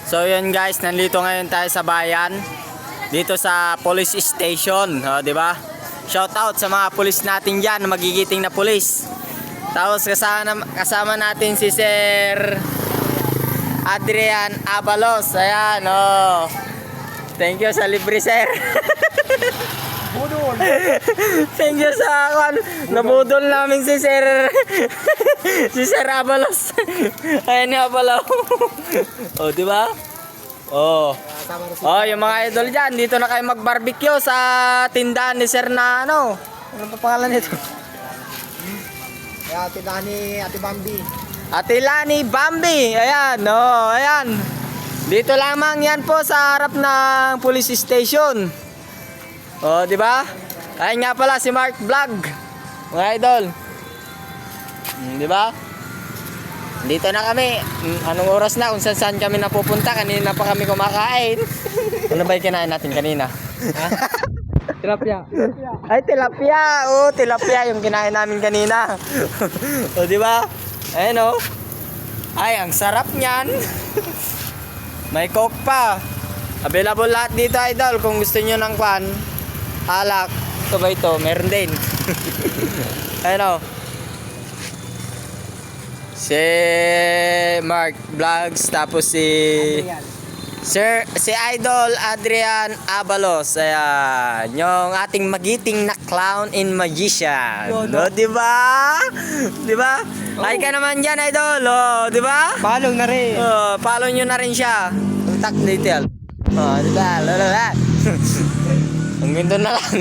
So yun guys, nandito ngayon tayo sa bayan. Dito sa police station, di ba? Shout out sa mga pulis natin diyan, magigiting na pulis. Tapos kasama natin si Sir Adrian Abalos. Ayan, oh. Thank you sa libre, sir. Budol. Thank you sa nabudol namin si Sir si Sir Abalos. Ayan nga pala. Oh, di ba? Oh. Oh, yung mga idol diyan, dito na kayo mag-barbecue sa tindahan ni Sir na ano. Ano pa pangalan nito? Kaya tindahan ni Ate Bambi. Ate Lani Bambi. Ayan, oh, ayan. Dito lamang yan po sa harap ng police station. Oh, di ba? Ayun nga pala si Mark Vlog. Mga idol. Di ba? Dito na kami. Anong oras na? Kung saan kami napupunta? Kanina pa kami kumakain. Ano ba yung kinain natin kanina? Ha? Tilapia. Ay, tilapia. Oh, tilapia yung kinain namin kanina. O, di ba? Ayun, oh. Ay, ang sarap niyan. May coke pa. Available lahat dito, idol. Kung gusto nyo ng kwan, alak. Ito ba ito? Meron din. Ayun, oh. Si Mark Vlogs, tapos si si Idol Adrian Abalos. Ayan, yung ating magiting na clown and magician. No, di ba? Di ba? Like ka naman diyan, Idol. Oh, di ba? Follow na rin. Oh, follow nyo na rin siya. Contact detail. Oh, di ba? Lalala. Ang ganda na lang.